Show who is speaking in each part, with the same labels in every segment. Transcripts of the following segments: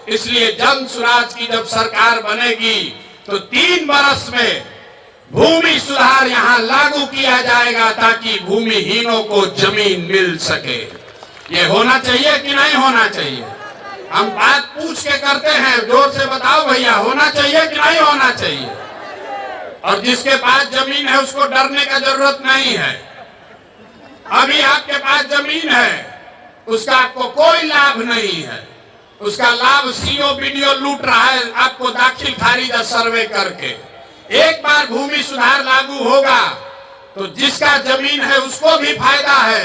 Speaker 1: इसलिए जन सुराज की जब सरकार बनेगी तो 3 वर्ष में भूमि सुधार यहां लागू किया जाएगा ताकि भूमिहीनों को जमीन मिल सके। ये होना चाहिए कि नहीं होना चाहिए? हम बात पूछ के करते हैं, जोर से बताओ भैया, होना चाहिए कि नहीं होना चाहिए? और जिसके पास जमीन है उसको डरने का जरूरत नहीं है। अभी आपके पास जमीन है, उसका आपको कोई लाभ नहीं है। उसका लाभ सीओ बीडीओ लूट रहा है आपको दाखिल खारिज सर्वे करके। एक बार भूमि सुधार लागू होगा तो जिसका जमीन है उसको भी फायदा है,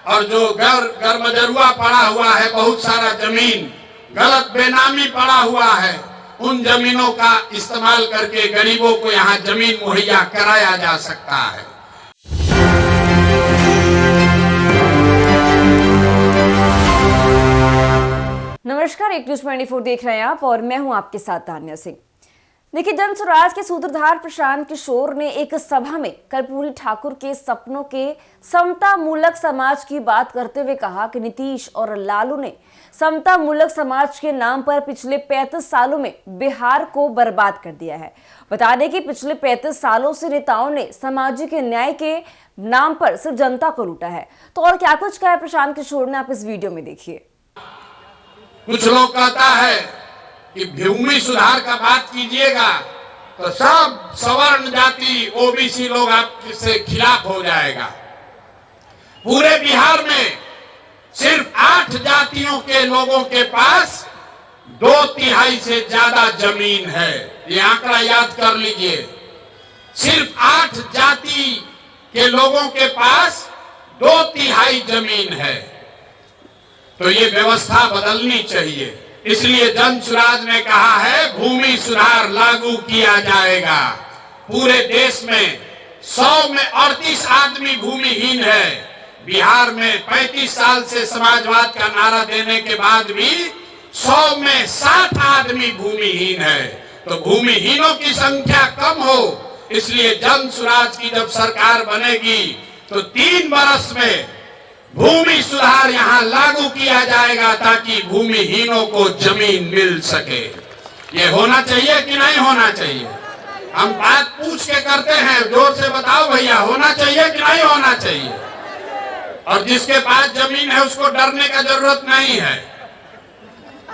Speaker 1: और जो गरमजरुआ पड़ा हुआ है, बहुत सारा जमीन गलत बेनामी पड़ा हुआ है, उन जमीनों का इस्तेमाल करके गरीबों को यहाँ जमीन मुहैया कराया जा सकता है।
Speaker 2: नमस्कार, एक न्यूज 24 देख रहे हैं आप और मैं हूं आपके साथ तान्या सिंह। देखिए, जन स्वराज के सूत्रधार प्रशांत किशोर ने एक सभा में कर्पूरी ठाकुर के सपनों के समता मूलक समाज की बात करते हुए कहा कि नीतीश और लालू ने समता मूलक समाज के नाम पर पिछले 35 सालों में बिहार को बर्बाद कर दिया है। बता दें कि पिछले 35 सालों से नेताओं ने सामाजिक न्याय के नाम पर सिर्फ जनता को लूटा है। तो और क्या कुछ कहा है प्रशांत किशोर ने, आप इस वीडियो में देखिए।
Speaker 1: कुछ लोग कहता है कि भूमि सुधार का बात कीजिएगा तो सब सवर्ण जाति ओबीसी लोग आपसे खिलाफ हो जाएगा। पूरे बिहार में सिर्फ 8 जातियों के लोगों के पास 2/3 से ज्यादा जमीन है। ये आंकड़ा याद कर लीजिए। सिर्फ 8 जाति के लोगों के पास 2/3 जमीन है। तो ये व्यवस्था बदलनी चाहिए। इसलिए जन सुराज ने कहा है भूमि सुधार लागू किया जाएगा। पूरे देश में 100 में 38 आदमी भूमिहीन है। बिहार में 35 साल से समाजवाद का नारा देने के बाद भी 100 में 60 आदमी भूमिहीन है। तो भूमिहीनों की संख्या कम हो, इसलिए जन सुराज की जब सरकार बनेगी तो 3 वर्ष में भूमि सुधार यहां लागू किया जाएगा ताकि भूमिहीनों को जमीन मिल सके। ये होना चाहिए कि नहीं होना चाहिए? हम बात पूछ के करते हैं, जोर से बताओ भैया, होना चाहिए कि नहीं होना चाहिए? और जिसके पास जमीन है उसको डरने का जरूरत नहीं है।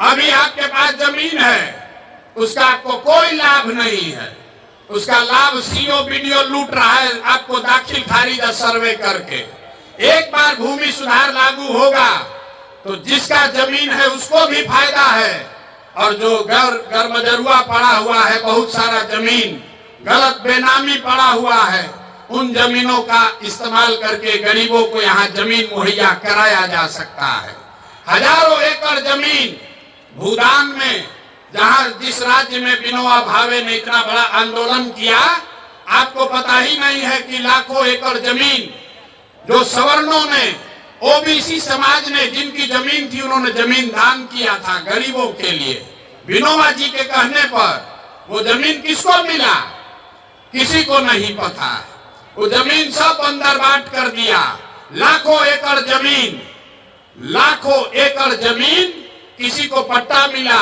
Speaker 1: अभी आपके पास जमीन है, उसका आपको कोई लाभ नहीं है। उसका लाभ सीओ बीडीओ लूट रहा है आपको दाखिल खारिज सर्वे करके। एक बार भूमि सुधार लागू होगा तो जिसका जमीन है उसको भी फायदा है, और जो गरमजरुआ पड़ा हुआ है, बहुत सारा जमीन गलत बेनामी पड़ा हुआ है, उन जमीनों का इस्तेमाल करके गरीबों को यहाँ जमीन मुहैया कराया जा सकता है। हजारों एकड़ जमीन भूदान में, जहाँ जिस राज्य में विनोबा भावे ने इतना बड़ा आंदोलन किया, आपको पता ही नहीं है कि लाखों एकड़ जमीन जो सवर्णों ने, ओबीसी समाज ने, जिनकी जमीन थी, उन्होंने जमीन दान किया था गरीबों के लिए। विनोबा जी के कहने पर वो जमीन किसको मिला, किसी को नहीं पता है। वो जमीन सब अंदर बांट कर दिया। लाखों एकड़ जमीन, किसी को पट्टा मिला,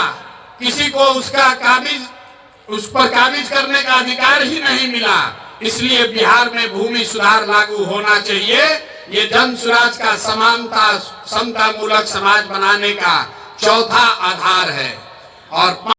Speaker 1: किसी को उसका काबिज, उस पर काबिज करने का अधिकार ही नहीं मिला। इसलिए बिहार में भूमि सुधार लागू होना चाहिए। ये जन सुराज का समानता समता मूलक समाज बनाने का चौथा आधार है। और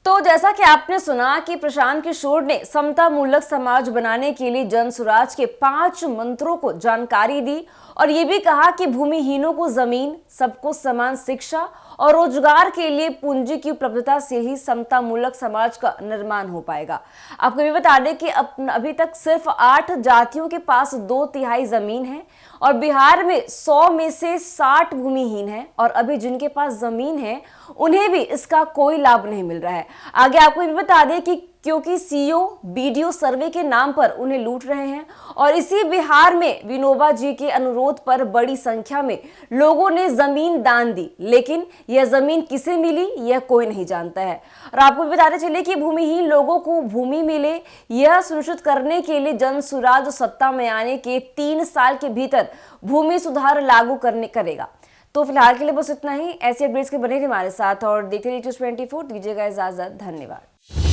Speaker 2: तो जैसा कि आपने सुना कि प्रशांत किशोर ने समता मूलक समाज बनाने के लिए जन सुराज के 5 मंत्रों को जानकारी दी, और ये भी कहा कि भूमिहीनों को जमीन, सबको समान शिक्षा और रोजगार के लिए पूंजी की उपलब्धता से ही समता मूलक समाज का निर्माण हो पाएगा। आपको भी बता दें कि अभी तक सिर्फ 8 जातियों के पास 2/3 जमीन है, और बिहार में 100 में से 60 भूमिहीन है, और अभी जिनके पास जमीन है उन्हें भी इसका कोई लाभ नहीं मिल रहा है। आगे आपको भी बता दें कि क्योंकि सीओ बीडीओ सर्वे के नाम पर उन्हें लूट रहे हैं, और इसी बिहार में विनोबा जी के अनुरोध पर बड़ी संख्या में लोगों ने जमीन दान दी, लेकिन यह जमीन किसे मिली यह कोई नहीं जानता है। और आपको बताते चले कि भूमिहीन लोगों को भूमि मिले, यह सुनिश्चित करने के लिए जन सुराज सत्ता में आने के 3 साल के भीतर भूमि सुधार लागू करेगा। तो फिलहाल के लिए बस इतना ही। ऐसी अपडेट्स के बने रहिए हमारे साथ और देखते रहिए News 24। दीजिएगा इजाजत। धन्यवाद।